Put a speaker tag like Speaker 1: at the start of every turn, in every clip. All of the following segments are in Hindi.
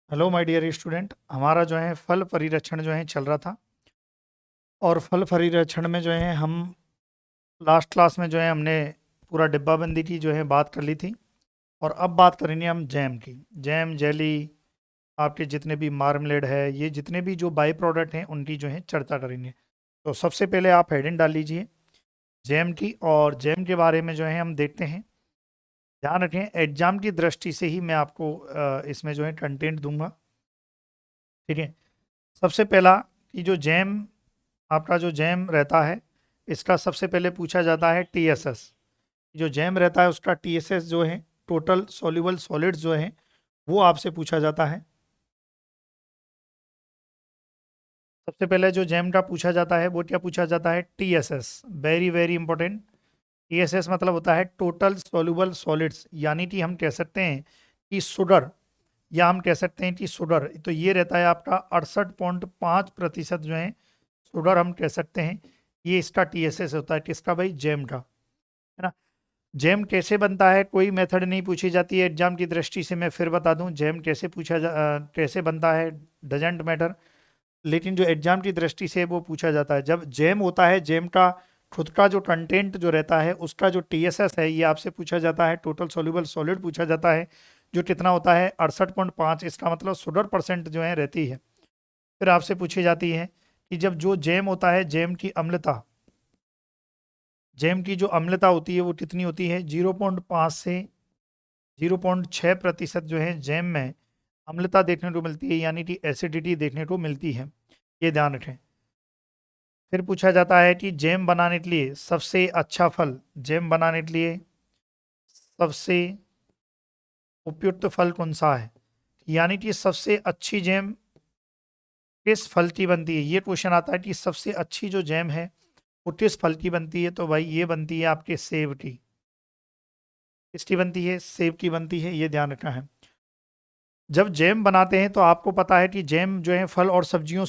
Speaker 1: Hello my dear student. हमारा जो है फल परिरक्षण जो है चल रहा था। और फल परिरक्षण में जो है हम लास्ट क्लास में जो है हमने पूरा डिब्बाबंदी की जो है बात कर ली थी। और अब बात करेंगे हम जैम की। जैम, जेली, आपके जितने भी मार्मलेड है, ये जितने भी जो बाई प्रोडक्ट हैं उनकी जो है चर्चा करेंगे। तो सबसे पहले आप हेडिंग डाल लीजिए जैम की। और जैम के बारे में जो है हम देखते हैं। ध्यान रखें, एग्जाम की दृष्टि से ही मैं आपको इसमें जो है कंटेंट दूंगा। ठीक है। सबसे पहला कि जो जैम, आपका जो जैम रहता है, इसका सबसे पहले पूछा जाता है टीएसएस। जो जैम रहता है उसका टीएसएस जो है, टोटल सॉल्युबल सॉलिड्स जो है, वो आपसे पूछा जाता है। सबसे पहले जो जैम का पूछा जाता है वो क्या पूछा जाता है? TSS. Very very important. TSS मतलब होता है टोटल सॉल्युबल सॉलिड्स, यानी कि हम कह सकते हैं कि सुडर, या हम कह सकते हैं कि सुडर। तो ये रहता है आपका 68.5% जो है सुडर, हम कह सकते हैं। ये इसका टीएसएस होता है। किसका भाई? जैम का, है ना। जैम कैसे बनता है, कोई मेथड नहीं पूछी जाती है एग्जाम की दृष्टि से। मैं फिर बता दूं जैम कैसे कैसे बनता है, डजेंट मैटर। लेकिन जो एग्जाम की दृष्टि से वो पूछा जाता है, जब जैम होता है, जैम का खुद का जो कंटेंट जो रहता है उसका जो टीएसएस है, ये आपसे पूछा जाता है। टोटल सोल्यूबल सॉलिड पूछा जाता है, जो कितना होता है 68.5। इसका मतलब 16% जो है रहती है। फिर आपसे पूछी जाती है कि जब जो जैम होता है, जैम की अम्लता, जैम की जो अम्लता होती है वो कितनी होती है? 0.5 से 0.6% जो है जैम में अम्लता देखने को मिलती है, यानी कि एसिडिटी देखने को मिलती है। ये ध्यान रखें। फिर पूछा जाता है कि जैम बनाने के लिए सबसे अच्छा फल, जैम बनाने के लिए सबसे उपयुक्त फल कौन सा है, यानी कि सबसे अच्छी जैम किस फल की बनती है। ये क्वेश्चन आता है कि सबसे अच्छी जो जैम है वो किस फल की बनती है। तो भाई ये बनती है आपके सेब की। किसकी बनती है? सेब की बनती है। ये ध्यान रखना है। जब जैम बनाते हैं तो आपको पता है कि जैम जो है फल और सब्जियों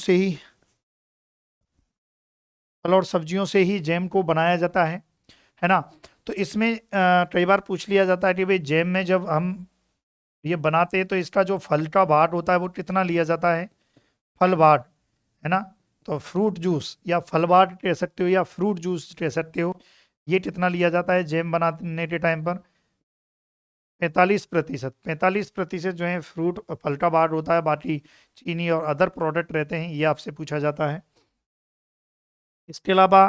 Speaker 1: से ही जैम को बनाया जाता है ना। तो इसमें कई बार पूछ लिया जाता है कि भाई जैम में जब हम ये बनाते हैं तो इसका जो फल का भाग होता है वो कितना लिया जाता है? फल भाग, है ना। तो फ्रूट जूस या फल भाग कह सकते हो या फ्रूट जूस कह सकते हो। ये कितना लिया जाता है जैम बनाने के टाइम पर? 45%। 45% जो है फ्रूट फल का भाग होता है, बाकी चीनी और अदर प्रोडक्ट रहते हैं। ये आपसे पूछा जाता है। इसके अलावा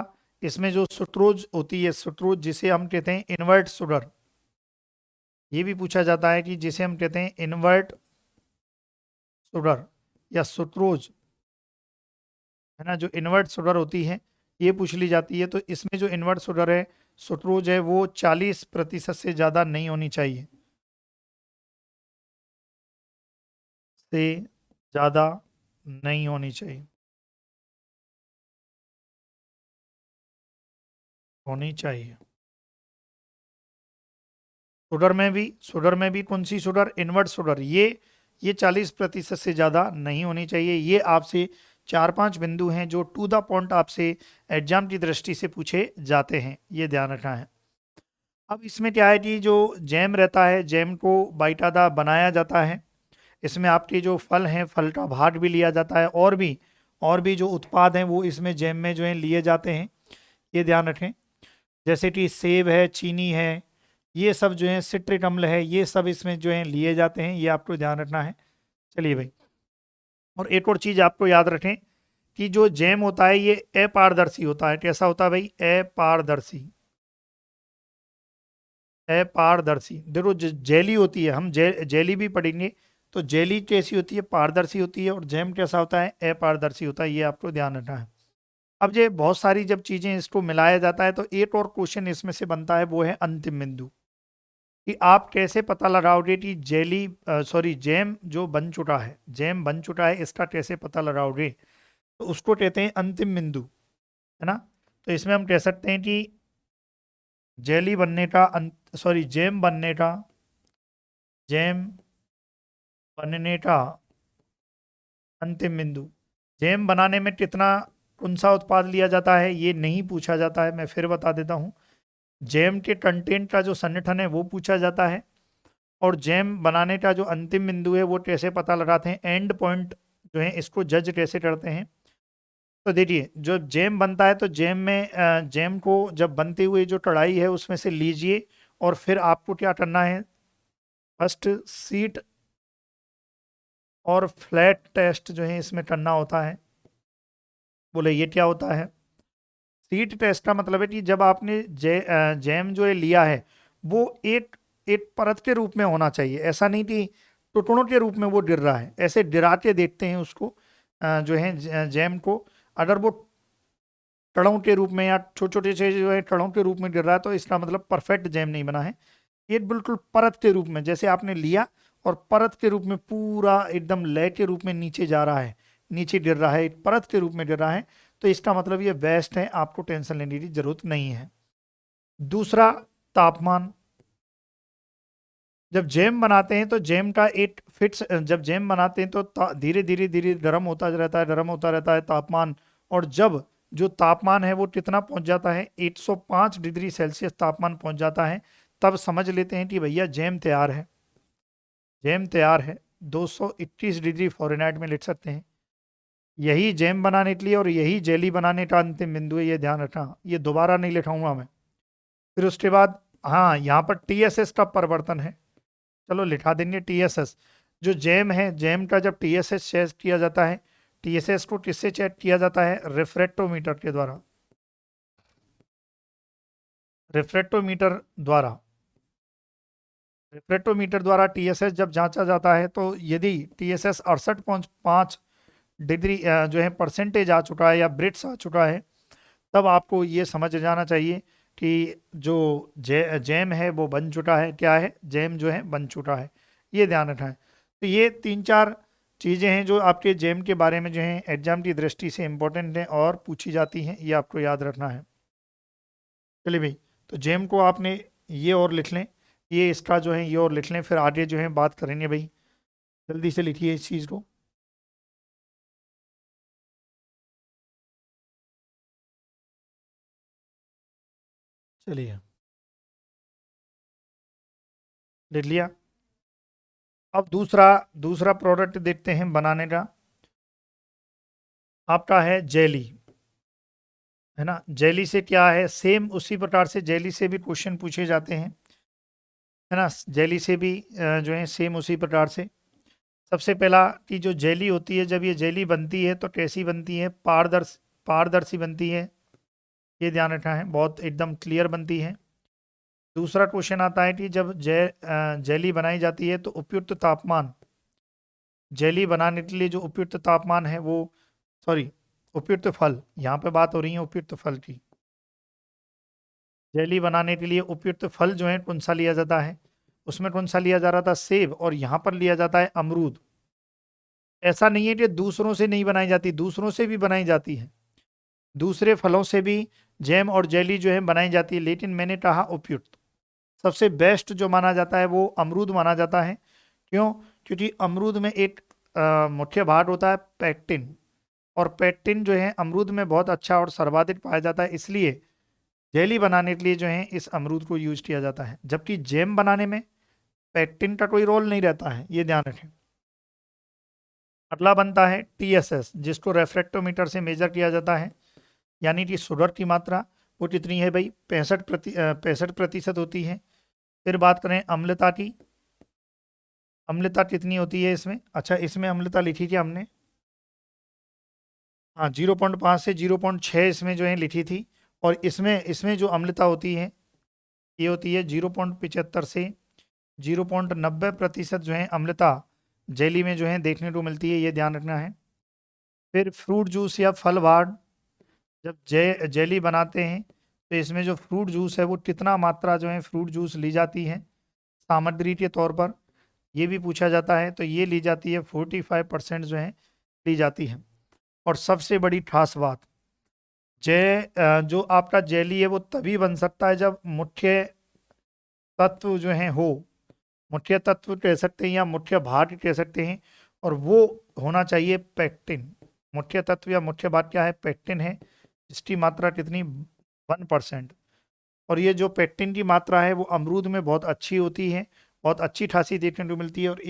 Speaker 1: इसमें जो सुक्रोज होती है, सुक्रोज जिसे हम कहते हैं इनवर्ट शुगर, ये भी पूछा जाता है कि जिसे हम कहते हैं इनवर्ट शुगर या सुक्रोज, है ना। जो इनवर्ट शुगर होती है ये पूछ ली जाती है। तो इसमें जो इनवर्ट शुगर है, सुक्रोज है, वो 40% से ज़्यादा नहीं होनी चाहिए, से ज़्यादा नहीं होनी चाहिए, होनी चाहिए। शुगर में भी कौन सी शुगर? Invert sugar. ये 40% से ज़्यादा नहीं होनी चाहिए। ये आपसे 4-5 बिंदु हैं जो टू द पॉइंट आपसे एग्जाम की दृष्टि से पूछे जाते हैं। ये ध्यान रखना है। अब इसमें क्या है कि जो जैम रहता है, जैम को बाइकाडा बनाया जाता है। इसमें आपके जो फल हैं, फल का भाग भी लिया जाता है, और भी जो उत्पाद हैं वो इसमें जैम में जो है लिए जाते हैं। ये ध्यान रखें। जैसे कि सेब है, चीनी है, ये सब जो है, सिट्रिक अम्ल है, ये सब इसमें जो है लिए जाते हैं। ये आपको ध्यान रखना है। चलिए भाई। और एक और चीज़ आपको याद रखें कि जो जैम होता है ये अपारदर्शी होता है। कैसा होता है भाई? अपारदर्शी। अपारदर्शी। देखो जेली होती है, हम जेली भी पढ़ेंगे। तो जेली कैसी होती है? पारदर्शी होती है। और जैम कैसा होता है? अपारदर्शी होता है। ये आपको ध्यान रखना है। अब ये बहुत सारी जब चीज़ें इसको मिलाया जाता है तो एक और क्वेश्चन इसमें से बनता है, वो है अंतिम बिंदु, कि आप कैसे पता लगाओगे कि जैम जो बन चुका है, जैम बन चुका है, इसका कैसे पता लगाओगे? तो उसको कहते हैं अंतिम बिंदु, है ना। तो इसमें हम कह सकते हैं कि जेली बनने का जैम बनने का अंतिम बिंदु। जैम बनाने में कितना, कौन सा उत्पाद लिया जाता है, ये नहीं पूछा जाता है। मैं फिर बता देता हूँ। जैम के कंटेंट का जो संगठन है वो पूछा जाता है। और जैम बनाने का जो अंतिम बिंदु है वो कैसे पता लगाते हैं, एंड पॉइंट जो है इसको जज कैसे करते हैं। तो देखिए जो जैम बनता है तो जैम में जैम को जब बनते हुए जो कढ़ाई है उसमें से लीजिए और फिर आपको क्या करना है, फर्स्ट सीट और फ्लैट टेस्ट जो है इसमें करना होता है। बोले ये क्या होता है? सीट टेस्ट का मतलब है कि जब आपने जैम जो है लिया है वो एक एक परत के रूप में होना चाहिए, ऐसा नहीं कि टुकड़ों के रूप में वो गिर रहा है। ऐसे गिरा के देखते हैं उसको जो है जैम को। अगर वो कणों के रूप में या छोटे छोटे से जो है कणों के रूप में गिर रहा है तो इसका मतलब परफेक्ट जैम नहीं बना है। ये बिल्कुल परत के रूप में जैसे आपने लिया और परत के रूप में पूरा एकदम लय के रूप में नीचे जा रहा है, नीचे गिर रहा है, एक परत के रूप में गिर रहा है, तो इसका मतलब ये बेस्ट है, आपको टेंशन लेने की जरूरत नहीं है। दूसरा, तापमान। जब जैम बनाते हैं तो जैम का एक फिक्स, जब जैम बनाते हैं तो धीरे धीरे धीरे गर्म होता रहता है, गर्म होता रहता है तापमान। और जब जो तापमान है वो कितना पहुंच जाता है, 105 डिग्री सेल्सियस तापमान पहुंच जाता है, तब समझ लेते हैं कि भैया जैम तैयार है। जैम तैयार है 221 डिग्री फ़ारेनहाइट में लिख सकते हैं। यही जैम बनाने के लिए और यही जेली बनाने का अंतिम बिंदु है, ये ध्यान रखना, ये दोबारा नहीं लिखाऊंगा मैं। फिर उसके बाद हाँ, यहाँ पर टीएसएस का परिवर्तन है, चलो लिखा देंगे टीएसएस। जो जैम है, जैम का जब टीएसएस चेक किया जाता है, टीएसएस को किससे चेक किया जाता है, रिफ्रेक्टोमीटर के द्वारा। रिफ्रेक्टोमीटर द्वारा रिफ्रेक्टोमीटर द्वारा टीएसएस जब जांचा जाता है तो यदि टीएसएस 68.5 डिग्री जो है परसेंटेज आ चुका है या ब्रिट्स आ चुका है, तब आपको ये समझ जाना चाहिए कि जो जैम है वो बन चुका है। क्या है, जैम जो है बन चुका है, ये ध्यान रखना है। तो ये 3-4 चीज़ें हैं जो आपके जैम के बारे में जो है एग्जाम की दृष्टि से इम्पोर्टेंट हैं और पूछी जाती हैं, ये आपको याद रखना है। चलिए भाई, तो जैम को आपने ये और लिख लें, ये इसका जो है ये और लिख लें, फिर आगे जो है बात करेंगे भाई। जल्दी से लिखिए इस चीज़ को। चलिए, लिख लिया। अब दूसरा दूसरा प्रोडक्ट देखते हैं बनाने का, आपका है जेली, है ना। जेली से क्या है, सेम उसी प्रकार से जेली से भी क्वेश्चन पूछे जाते हैं, है ना। जेली से भी जो है सेम उसी प्रकार से। सबसे पहला कि जो जेली होती है, जब ये जेली बनती है तो कैसी बनती है, पारदर्शी बनती है, ये ध्यान रखना है, बहुत एकदम क्लियर बनती है। दूसरा क्वेश्चन आता है कि जब जेली बनाई जाती है तो उपयुक्त तापमान, जेली बनाने के लिए जो उपयुक्त तापमान है वो, सॉरी, उपयुक्त फल, यहाँ पे बात हो रही है उपयुक्त फल की। जेली बनाने के लिए उपयुक्त फल जो है कौन सा लिया जाता है, उसमें कौन सा लिया जा रहा था, सेब, और यहाँ पर लिया जाता है अमरूद। ऐसा नहीं है कि दूसरों से नहीं बनाई जाती, दूसरों से भी बनाई जाती है, दूसरे फलों से भी जैम और जेली जो है बनाई जाती है, लेकिन मैंने कहा उपयुक्त। सबसे बेस्ट जो माना जाता है वो अमरूद माना जाता है। क्यों? क्योंकि अमरूद में एक मुख्य भाग होता है पैक्टिन, और पैक्टिन जो है अमरूद में बहुत अच्छा और सर्वाधिक पाया जाता है, इसलिए जेली बनाने के लिए जो है इस अमरूद को यूज किया जाता है। जबकि जैम बनाने में पैक्टिन का कोई रोल नहीं रहता है, ये ध्यान रखें। अगला बनता है टीएसएस, जिसको रेफ्रेक्टोमीटर से मेजर किया जाता है, यानी कि शुगर की मात्रा वो कितनी है भाई, 65% होती है। फिर बात करें अम्लता की, अम्लता कितनी होती है इसमें, अच्छा इसमें अम्लता लिखी थी हमने, हाँ 0.5 से 0.6 इसमें जो है लिखी थी। और इसमें इसमें जो अम्लता होती है ये होती है 0.75 से 0.90% जो है अम्लता जेली में जो है देखने को मिलती है, ये ध्यान रखना है। फिर फ्रूट जूस या फल भाग, जब जेली बनाते हैं तो इसमें जो फ्रूट जूस है वो कितना मात्रा जो है फ्रूट जूस ली जाती है सामग्री के तौर पर, ये भी पूछा जाता है। तो ये ली जाती है 45% जो है ली जाती है। और सबसे बड़ी खास बात, जो आपका जेली है वो तभी बन सकता है जब मुख्य तत्व जो है हो, मुख्य तत्व कह सकते हैं या मुख्य भाग कह सकते हैं, और वो होना चाहिए पेक्टिन। मुख्य तत्व या मुख्य भाग क्या है, पेक्टिन है, इसकी मात्रा कितनी, 1%। और ये जो पेक्टिन की मात्रा है वो अमरूद में बहुत अच्छी होती है बहुत अच्छी खासी देखने को मिलती है। और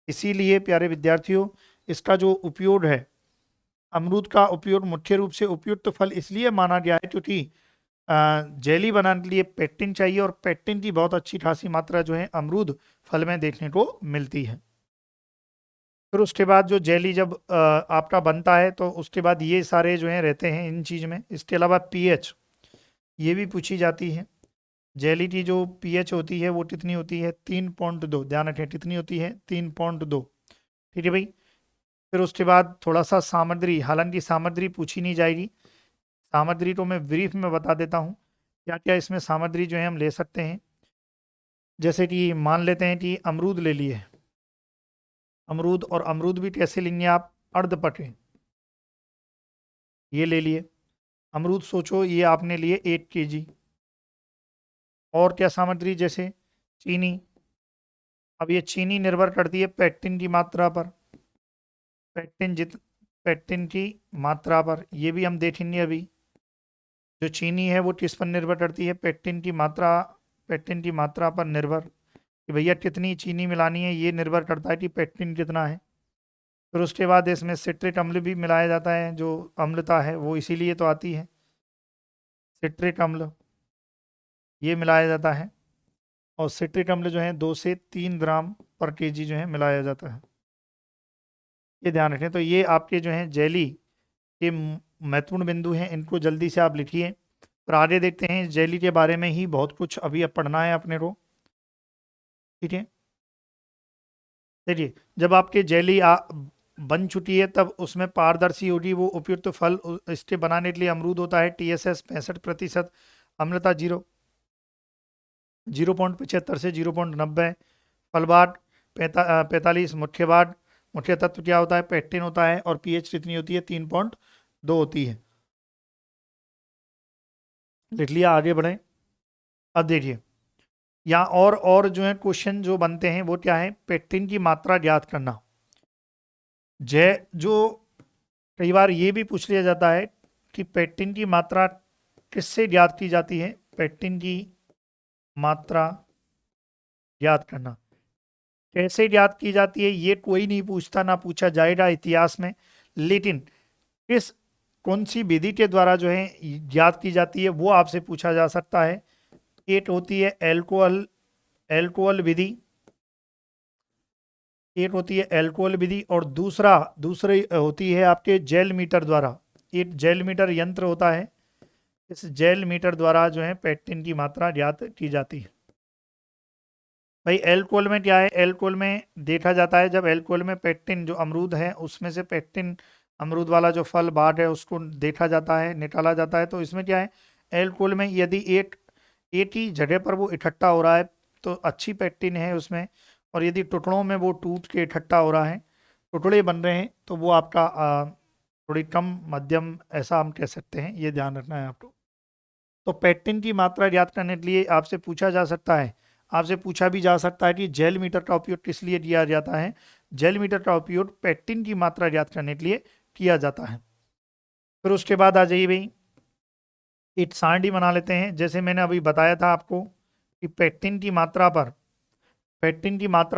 Speaker 1: इसीलिए प्यारे विद्यार्थियों, इसका जो उपयोग है, अमरूद का उपयोग मुख्य रूप से उपयुक्त फल इसलिए माना गया है क्योंकि जेली बनाने के लिए पेक्टिन चाहिए, और पेक्टिन की बहुत अच्छी खासी मात्रा जो है अमरूद फल में देखने को मिलती है। फिर उसके बाद जो जेली जब आपका बनता है तो उसके बाद ये सारे जो हैं रहते हैं इन चीज़ में। इसके अलावा पीएच ये भी पूछी जाती है। जेली की जो पीएच होती है वो कितनी होती है? 3.2। ध्यान रखें कितनी होती है? 3.2। ठीक है भाई। फिर उसके बाद थोड़ा सा सामग्री, हालांकि सामग्री पूछी नहीं जाएगी, सामग्री तो मैं ब्रीफ में बता देता हूँ क्या क्या इसमें सामग्री जो है हम ले सकते हैं। जैसे कि मान लेते हैं कि अमरूद ले लिए, अमरूद, और अमरूद भी कैसे लेंगे आप? अर्धपके ये ले लिए अमरूद। सोचो ये आपने लिए 8 kg। और क्या सामग्री? जैसे चीनी। अब ये चीनी निर्भर करती है पेक्टिन की मात्रा पर, पेक्टिन पेक्टिन की मात्रा पर, ये भी हम देखेंगे अभी। जो चीनी है वो किस पर निर्भर करती है? पेक्टिन की मात्रा, पेक्टिन की मात्रा पर निर्भर, कि भैया कितनी चीनी मिलानी है, ये निर्भर करता है कि पेक्टिन कितना है। फिर उसके बाद इसमें सिट्रिक अम्ल भी मिलाया जाता है, जो अम्लता है वो इसीलिए तो आती है, सिट्रिक अम्ल ये मिलाया जाता है। और सिट्रिक अम्ल जो है 2 से 3 ग्राम पर केजी जो है मिलाया जाता है, ये ध्यान रखें। तो ये आपके जो हैं जेली के महत्वपूर्ण बिंदु हैं, इनको जल्दी से आप लिखिए। फिर आगे देखते हैं, जेली के बारे में ही बहुत कुछ अभी अब पढ़ना है अपने को। ठीक है, देखिए जब आपके जेली बन चुकी है तब उसमें पारदर्शी होगी वो उपयुक्त फल। इसके बनाने के लिए अमरूद होता है TSS 65%, अम्लता 0.75 से 0.90, फलबाट 45, मुख्यबाट, मुख्य तत्व क्या होता है? पेक्टिन होता है, और पीएच कितनी होती है? 3.2 होती है। लिख लिया, आगे बढ़ें। अब देखिए यहाँ और जो है क्वेश्चन जो बनते हैं वो क्या है? पेक्टिन की मात्रा ज्ञात करना। जो कई बार ये भी पूछ लिया जाता है कि पेक्टिन की मात्रा किससे ज्ञात की जाती है? पेक्टिन की मात्रा ज्ञात करना कैसे ज्ञात की जाती है ये कोई नहीं पूछता, ना पूछा जाएगा इतिहास में। लेकिन किस कौन सी विधि के द्वारा जो है ज्ञात की जाती है वो आपसे पूछा जा सकता है। एक होती है एल्कोहल एल्कोहल विधि, एक होती है एल्कोहल विधि, और दूसरी होती है आपके जेल मीटर द्वारा। एक जेल मीटर यंत्र होता है, इस जेल मीटर द्वारा जो है पेक्टिन की मात्रा ज्ञात की जाती है। भाई एल्कोहल में क्या है? एल्कोहल में देखा जाता है जब एल्कोहल में पेक्टिन, जो अमरूद है उसमें से पेक्टिन, अमरूद वाला जो फल बाट है उसको देखा जाता है, निकाला जाता है। तो इसमें क्या है? एल्कोहल में यदि एक ही जगह पर वो इकट्ठा हो रहा है तो अच्छी पेक्टिन है उसमें, और यदि टुकड़ों में वो टूट के इकट्ठा हो रहा है, टुकड़े बन रहे हैं, तो वो आपका थोड़ी कम मध्यम ऐसा हम कह सकते हैं। ये ध्यान रखना है आपको। तो पेक्टिन की मात्रा ज्ञात करने के लिए आपसे पूछा जा सकता है, आपसे पूछा भी जा सकता है कि जेल मीटर का उपयोग किस लिए किया जाता है? जेल मीटर का उपयोग पेक्टिन की मात्रा ज्ञात करने के लिए किया जाता है। फिर उसके बाद आ जाइए भाई, एक सारणी बना लेते हैं। जैसे मैंने अभी बताया था आपको कि पेक्टिन की मात्रा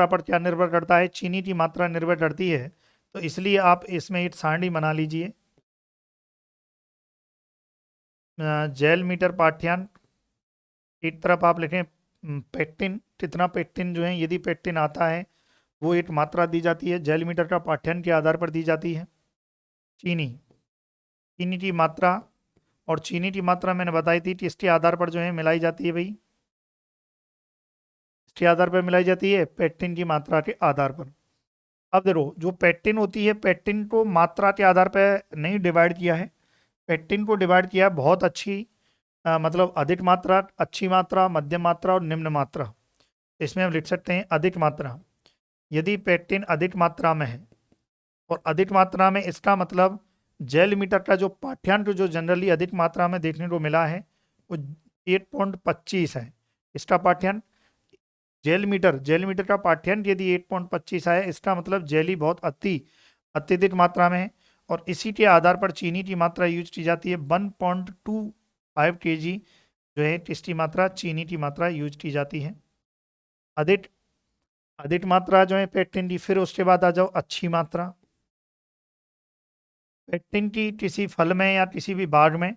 Speaker 1: पर क्या निर्भर करता है? चीनी की मात्रा निर्भर करती है। तो इसलिए आप इसमें एक सारणी बना लीजिए। जेल मीटर पाठ्यांक, एक तरफ आप लिखें पेक्टिन, कितना पेक्टिन जो है, यदि पेक्टिन आता है वो एक मात्रा दी जाती है, जेल मीटर का पाठ्यांक के आधार पर दी जाती है। चीनी, चीनी की मात्रा, और चीनी की मात्रा मैंने बताई थी कि इसके आधार पर जो है मिलाई जाती है भाई, इसके आधार पर मिलाई जाती है पेक्टिन की मात्रा के आधार पर। अब देखो जो पेक्टिन होती है, पेक्टिन को मात्रा के आधार पर नहीं डिवाइड किया है, पेक्टिन को डिवाइड किया है बहुत अच्छी, मतलब अधिक मात्रा, अच्छी मात्रा, मध्यम मात्रा और निम्न मात्रा। इसमें हम लिख सकते हैं अधिक मात्रा। यदि पेक्टिन अधिक मात्रा में है, और अधिक मात्रा में इसका मतलब जेल मीटर का जो पाठ्यांक जो जनरली अधिक मात्रा में देखने को मिला है वो 8.25 है। इसका पाठ्यांक जेल मीटर का पाठ्यांक यदि 8.25 है, इसका मतलब जेली बहुत अत्यधिक मात्रा में है। और इसी के आधार पर चीनी की मात्रा यूज की जाती है। 1.25 kg जो है किसकी मात्रा? चीनी की मात्रा यूज की जाती है। अधिट अधिट मात्रा जो है पेक्टिन टी, फिर उसके बाद आ जाओ अच्छी मात्रा। पेक्टिन टी किसी फल में या किसी भी बाग में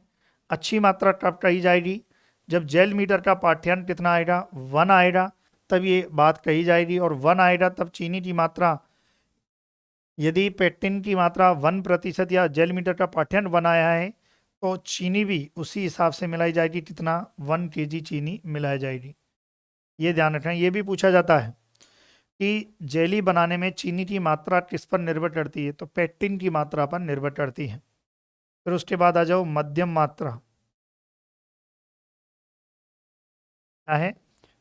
Speaker 1: अच्छी मात्रा कब कही जाएगी? जब जेल मीटर का पाठ्यांक कितना आएगा? 1 आएगा, तब ये बात कही जाएगी। और 1 आएगा तब चीनी की मात्रा, यदि पेक्टिन की मात्रा 1% या जेल मीटर का पाठ्यांक 1 आया है तो चीनी भी उसी हिसाब से मिलाई जाएगी। कितना? 1 kg चीनी मिलाई जाएगी। ये ध्यान रखना। ये भी पूछा जाता है कि जेली बनाने में चीनी की मात्रा किस पर निर्भर करती है? तो पेक्टिन की मात्रा पर निर्भर करती है। फिर उसके बाद आ जाओ मध्यम मात्रा। क्या है?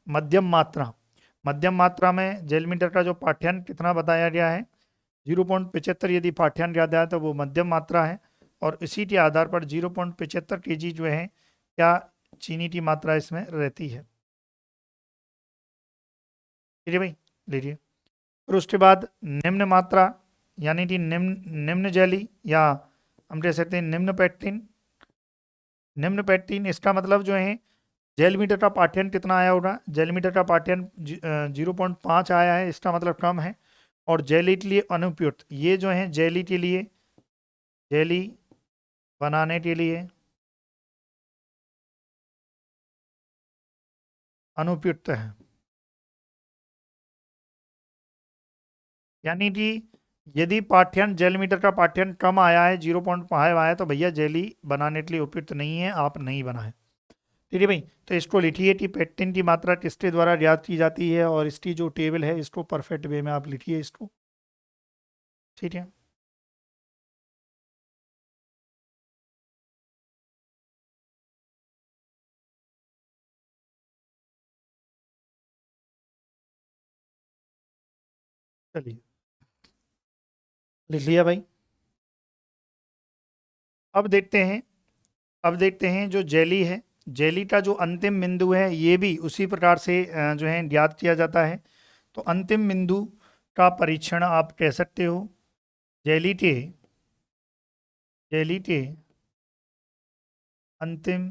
Speaker 1: मध्यम मात्रा। मध्यम मात्रा में जेल मीटर का जो पाठ्यांक कितना बताया गया है? 0.75 यदि पाठ्यांक याद आया तो वो मध्यम मात्रा है। और इसी के आधार पर 0.75 kg जो है क्या चीनी की मात्रा इसमें रहती है। ठीक है भाई, लीजिए। फिर उसके बाद निम्न मात्रा, यानी कि निम्न निम्न जेली, या हम कह सकते हैं निम्न पेक्टिन। निम्न पेक्टिन इसका मतलब जो है जेल मीटर का पाठ्यांक कितना आया होगा? जेल मीटर का पाठ्यांक 0.5 आया है, इसका मतलब कम है। और जेली के लिए अनुपयुक्त, ये जो है जेली के लिए, जेली बनाने के लिए अनुपयुक्त है। यानी कि यदि पाठ्यांक जेल मीटर का पाठ्यांक कम आया है, 0.5 आया है, तो भैया जेली बनाने के लिए उपयुक्त नहीं है, आप नहीं बनाए। ठीक है भाई, तो इसको लिखिए कि पेक्टिन की मात्रा किसके द्वारा ज्ञात की जाती है, और इसकी जो टेबल है इसको परफेक्ट वे में आप लिखिए इसको। ठीक है, चलिए लिख लिया भाई। अब देखते हैं, अब देखते हैं जो जेली है, जेली का जो अंतिम बिंदु है ये भी उसी प्रकार से जो है ज्ञात किया जाता है। तो अंतिम बिंदु का परीक्षण आप कह सकते हो जेली के, जेली के अंतिम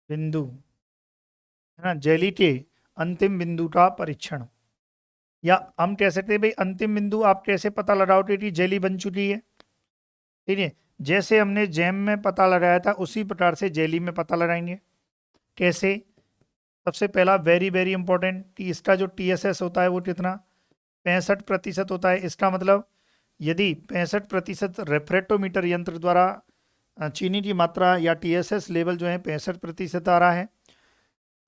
Speaker 1: बिंदु, है ना, जेली के अंतिम बिंदु का परीक्षण। या हम कह सकते हैं भाई अंतिम बिंदु आप कैसे पता लगाओगे कि जेली बन चुकी है? ठीक है, जैसे हमने जैम में पता लगाया था उसी प्रकार से जेली में पता लगाएंगे। कैसे? सबसे पहला वेरी वेरी इंपॉर्टेंट कि इसका जो TSS होता है वो कितना? 65% होता है। इसका मतलब यदि 65% रेफ्रेक्टोमीटर यंत्र द्वारा चीनी की मात्रा या TSS लेवल जो है 65% आ रहा है।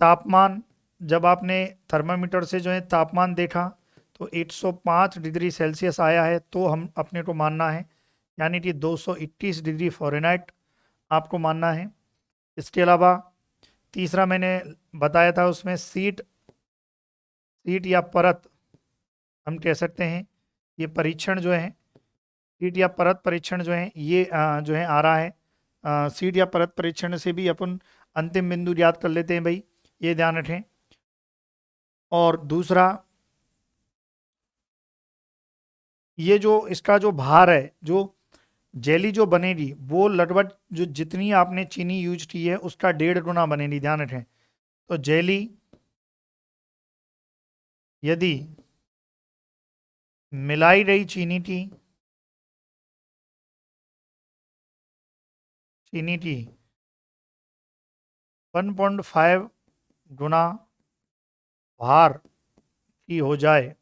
Speaker 1: तापमान, जब आपने थर्मामीटर से जो है तापमान देखा तो 105 डिग्री सेल्सियस आया है, तो हम अपने को मानना है, यानी कि 221 डिग्री फ़ारेनहाइट आपको मानना है। इसके अलावा तीसरा मैंने बताया था उसमें सीट, सीट या परत हम कह सकते हैं। ये परीक्षण जो है, सीट या परत परीक्षण जो है ये जो है आ रहा है। सीट या परत परीक्षण से भी अपन अंतिम बिंदु याद कर लेते हैं भाई, ये ध्यान रखें। और दूसरा, ये जो इसका जो भार है, जो जेली जो बनेगी वो लगभग जो जितनी आपने चीनी यूज की है उसका 1.5 गुना बनेगी, ध्यान रखें। तो जेली यदि मिलाई गई चीनी की, चीनी की 1.5 गुना भार की हो जाए,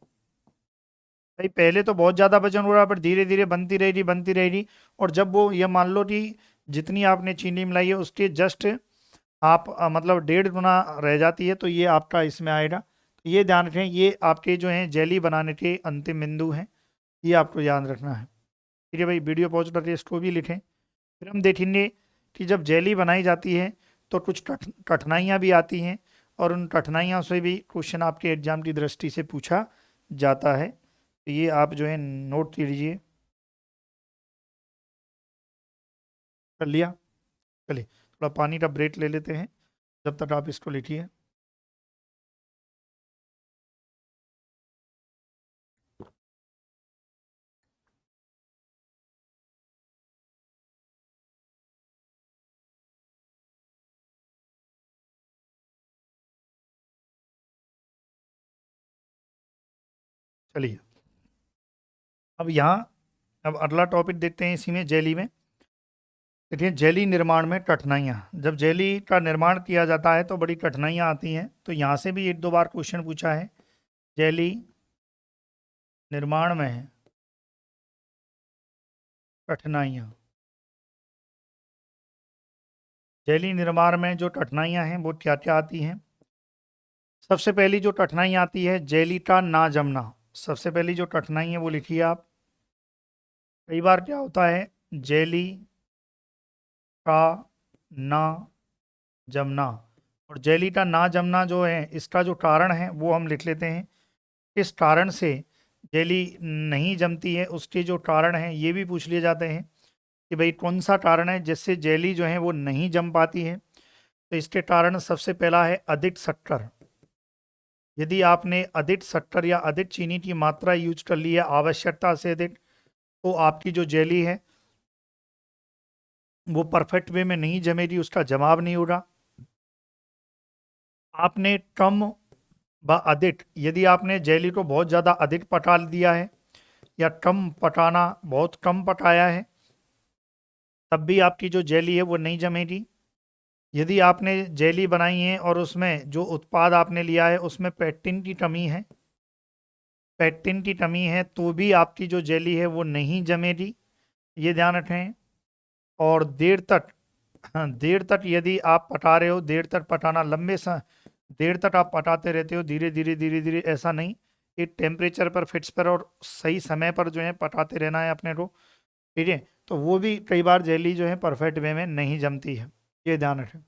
Speaker 1: भाई पहले तो बहुत ज़्यादा वजन हो रहा है पर धीरे धीरे बनती रहेगी बनती रहेगी। और जब वो ये मान लो कि जितनी आपने चीनी मिलाई है उसके जस्ट आप मतलब 1.5 गुना रह जाती है, तो ये आपका इसमें आएगा। तो ये ध्यान रखें, ये आपके जो हैं जेली बनाने के अंतिम बिंदु हैं, ये आपको याद रखना है। ठीक है भाई, वीडियो पॉज करके इसको भी लिखें। फिर हम देखेंगे कि जब जेली बनाई जाती है तो कुछ कठिनाइयाँ भी आती हैं, और उन कठिनाइयों से भी क्वेश्चन आपके एग्जाम की दृष्टि से पूछा जाता है। तो ये आप जो है नोट कीजिए। कर लिया? चलिए थोड़ा पानी का ब्रेक ले लेते हैं, जब तक आप इसको लिखिए। चलिए अब यहाँ अब अगला टॉपिक देखते हैं इसी में, जेली में। देखिए जेली निर्माण में कठिनाइयाँ, जब जेली का निर्माण किया जाता है तो बड़ी कठिनाइयाँ आती हैं। तो यहाँ से भी एक दो बार क्वेश्चन पूछा है, जेली निर्माण में कठिनाइयाँ। जेली निर्माण में जो कठिनाइयाँ हैं वो क्या क्या आती हैं। सबसे पहली जो कठिनाई आती है, जेली का ना जमना। सबसे पहली जो कठिनाई है वो लिखिए आप। कई बार क्या होता है, जेली का ना जमना, और जेली का ना जमना जो है इसका जो कारण है वो हम लिख लेते हैं। किस कारण से जेली नहीं जमती है उसके जो कारण हैं ये भी पूछ लिए जाते हैं कि भाई कौन सा कारण है जिससे जेली जो है वो नहीं जम पाती है। तो इसके कारण सबसे पहला है अधिक शक्कर। यदि आपने अधिक शक्कर या अधिक चीनी की मात्रा यूज कर ली है आवश्यकता से अधिक, तो आपकी जो जेली है वो परफेक्ट वे में नहीं जमेगी, उसका जमाव नहीं होगा। आपने कम व अधिक, यदि आपने जेली को बहुत ज़्यादा अधिक पका दिया है या कम पकाना बहुत कम पकाया है, तब भी आपकी जो जेली है वो नहीं जमेगी। यदि आपने जेली बनाई है और उसमें जो उत्पाद आपने लिया है उसमें पेक्टिन की कमी है, पेक्टिन की कमी है, तो भी आपकी जो जेली है वो नहीं जमेगी, ये ध्यान रखें। और देर तक, हाँ देर तक यदि आप पका रहे हो, देर तक पकाना, लंबे समय देर तक आप पकाते रहते हो, धीरे धीरे धीरे धीरे, ऐसा नहीं। एक टेम्परेचर पर फिक्स पर और सही समय पर जो है पकाते रहना है अपने को, ठीक है। तो वो भी कई बार जेली जो है परफेक्ट वे में नहीं जमती है, ये ध्यान रखें।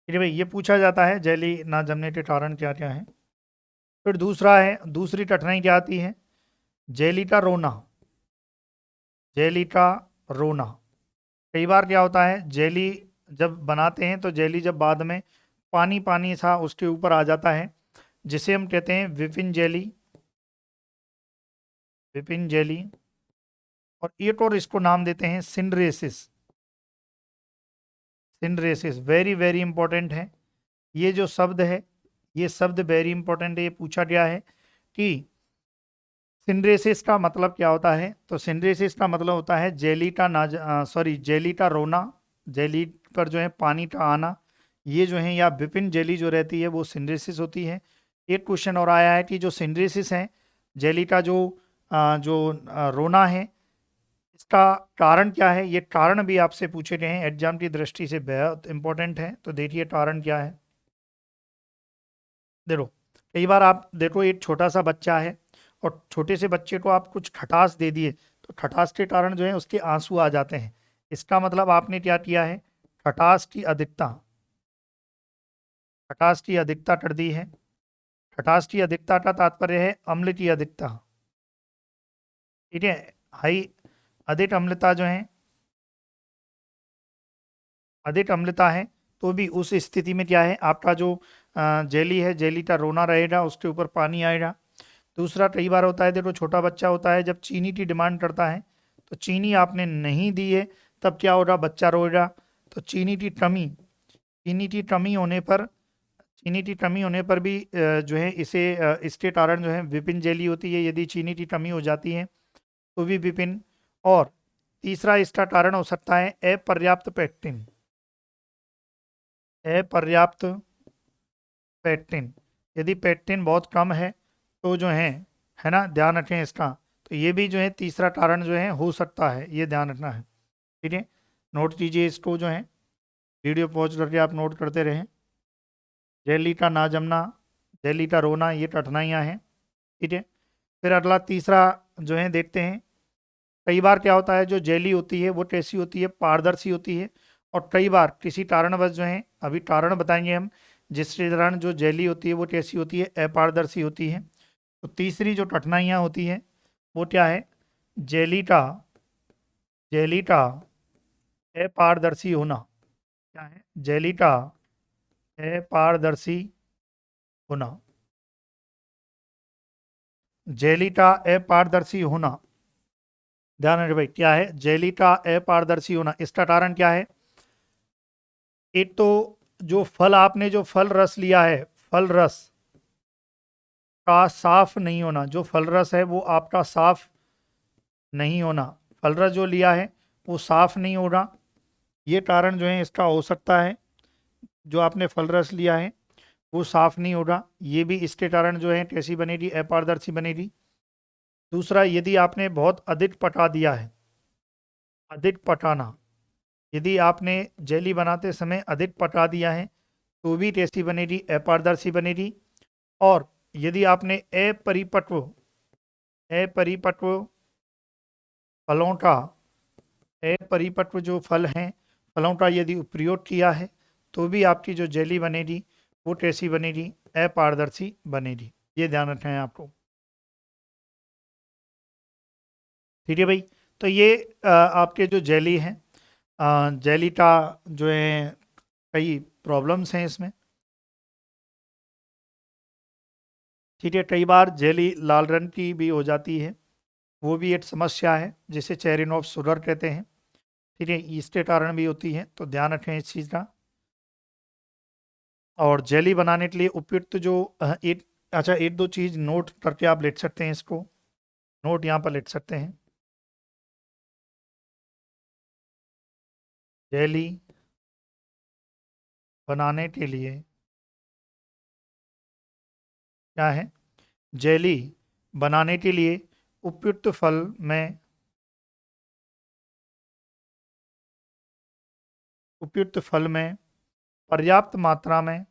Speaker 1: ठीक भाई, ये पूछा जाता है जेली ना जमने के कारण क्या क्या है। फिर दूसरा है, दूसरी कठिनाई क्या आती है, जेली का रोना। जेली का रोना, कई बार क्या होता है, जेली जब बनाते हैं तो जेली जब बाद में पानी पानी सा उसके ऊपर आ जाता है, जिसे हम कहते हैं विपिन जेली, विपिन जेली। और एक और इसको नाम देते हैं सिंड्रेसिस। सिंड्रेसिस वेरी वेरी इंपॉर्टेंट है। ये जो शब्द है, ये शब्द वेरी इंपॉर्टेंट है, ये पूछा गया है कि सिंड्रेसिस का मतलब क्या होता है। तो सिंड्रेसिस का मतलब होता है जेली का जेली का रोना, जेली पर जो है पानी का आना, ये जो है, या विपिन जेली जो रहती है वो सिंड्रेसिस होती है। एक क्वेश्चन और आया है कि जो सिंड्रेसिस है, जेली का जो रोना है, इसका कारण क्या है। ये कारण भी आपसे पूछे गए हैं, एग्जाम की दृष्टि से बहुत इंपॉर्टेंट है। तो देखिए कारण क्या है। देखो कई बार आप देखो, एक छोटा सा बच्चा है और छोटे से बच्चे को आप कुछ खटास दे दिए, तो खटास के कारण जो है उसके आंसू आ जाते हैं। इसका मतलब आपने क्या किया है, खटास की अधिकता, खटास की अधिकता कर दी है। खटास की अधिकता का तात्पर्य है अम्ल की अधिकता, ठीक है। हाई, अधिक अम्लता जो है, अधिक अम्लता है, तो भी उस स्थिति में क्या है, आपका जो जेली है, जेली का रोना रहेगा, उसके ऊपर पानी आएगा। दूसरा कई बार होता है, देखो छोटा बच्चा होता है, जब चीनी की डिमांड करता है तो चीनी आपने नहीं दी है, तब क्या होगा, बच्चा रोएगा। तो चीनी की कमी, चीनी की कमी होने पर, चीनी की कमी होने पर भी जो है इसके कारण जो है विपिन जेली होती है, यदि चीनी की कमी हो जाती है तो भी विपिन। और तीसरा इसका कारण हो सकता है अपर्याप्त पेक्टिन, अपर्याप्त पेक्टिन। यदि पेक्टिन बहुत कम है तो जो है ना, ध्यान रखें इसका। तो ये भी जो है तीसरा कारण जो है हो सकता है, ये ध्यान रखना है, ठीक है। नोट कीजिए इसको, जो है वीडियो पॉज करके आप नोट करते रहें। जेली का ना जमना, जेली का रोना, ये कठिनाइयाँ हैं, ठीक है। फिर अगला तीसरा जो है देखते हैं। कई बार क्या होता है, जो जेली होती है वो कैसी होती है, पारदर्शी होती है। और कई बार किसी कारणवश जो है, अभी कारण बताएंगे हम, जिसके दौरान जो जेली होती है वो कैसी होती है, अपारदर्शी होती है। तो तीसरी जो कठिनाइयाँ होती हैं वो क्या है, जेली का, जेली का अपारदर्शी होना। क्या है, जेली का अपारदर्शी होना, जेली का अपारदर्शी होना। ध्यान रहे भाई, क्या है, जेली का अपारदर्शी होना। इसका कारण क्या है, एक तो जो फल आपने जो फल रस लिया है, फल रस, का साफ नहीं होना, जो फल रस है वो आपका साफ नहीं होना, फल रस जो लिया है वो साफ नहीं होना, ये कारण जो है इसका हो सकता है। जो आपने फल रस लिया है वो साफ नहीं होगा, ये भी इसके कारण जो है कैसी बनेगी, अपारदर्शी बनेगी। दूसरा, यदि आपने बहुत अधिक पटा दिया है, अधिक पटाना, यदि आपने जेली बनाते समय अधिक पटा दिया है तो भी कैसी बनेगी, अपारदर्शी बनेगी। और यदि आपने अपरिपक्व अपरिपक्व फलों का, अपरिपक्व जो फल हैं फलों का यदि प्रयोग किया है तो भी आपकी जो जेली बनेगी वो कैसी बनेगी, अपारदर्शी बनेगी। ये ध्यान रखना है आपको। ठीक है भाई। तो ये आपके जो जेली हैं, जेली का जो है कई प्रॉब्लम्स हैं इसमें। ठीक है, कई बार जेली लाल रंग की भी हो जाती है, वो भी एक समस्या है जिसे चेरिन ऑफ शुगर कहते हैं। ठीक है, इसके कारण भी होती है, तो ध्यान रखें इस चीज़ का। और जेली बनाने के लिए उपयुक्त जो एक, अच्छा एक दो चीज़ नोट करके आप लिख सकते हैं इसको, नोट यहाँ पर लिख सकते हैं। जेली बनाने के लिए क्या है, जेली बनाने के लिए उपयुक्त फल में, उपयुक्त फल में पर्याप्त मात्रा में,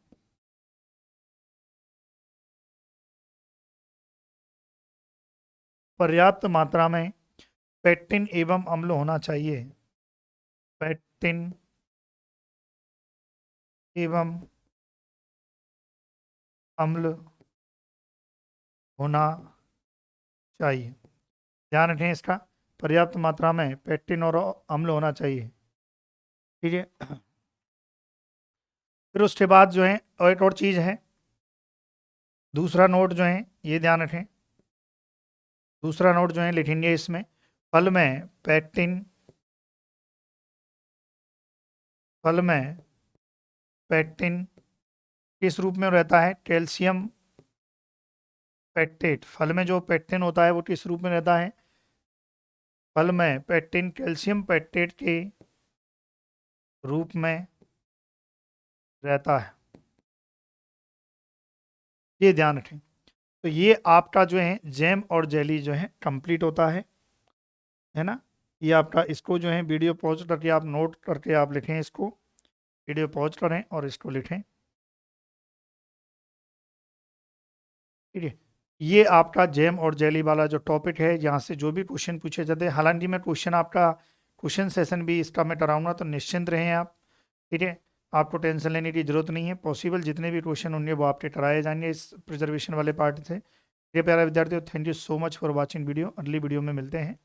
Speaker 1: पर्याप्त मात्रा में पेक्टिन एवं अम्ल होना चाहिए, पेक्टिन एवं अम्ल होना चाहिए। ध्यान रखें इसका, पर्याप्त मात्रा में पेक्टिन और अम्ल होना चाहिए। ठीक है, फिर उसके बाद जो है और एक और चीज़ है, दूसरा नोट जो है ये ध्यान रखें, दूसरा नोट जो है लिखेंगे इसमें, फल में पेक्टिन, फल में पेक्टिन किस रूप में रहता है, कैल्शियम पेक्टेट। फल में जो पेक्टिन होता है वो किस रूप में रहता है, फल में पेक्टिन कैल्शियम पेक्टेट के रूप में रहता है, ये ध्यान रखें। तो ये आपका जो है जैम और जेली जो है कंप्लीट होता है ना। ये आपका, इसको जो है वीडियो पॉज करके आप नोट करके आप लिखें, इसको वीडियो पॉज करें और इसको लिखें। ठीक है, ये आपका जैम और जेली वाला जो टॉपिक है, यहाँ से जो भी क्वेश्चन पूछे जाते हैं, हालांकि मैं क्वेश्चन आपका क्वेश्चन सेशन भी इसका मैं कराऊंगा, तो निश्चिंत रहें आप। ठीक है, आपको टेंशन लेने की जरूरत नहीं है, पॉसिबल जितने भी क्वेश्चन होंगे वो आपके कराए जाएंगे इस प्रिजर्वेशन वाले पार्ट से। ये प्यारे विद्यार्थियों, thank you so much for watching video, अगली वीडियो में मिलते हैं।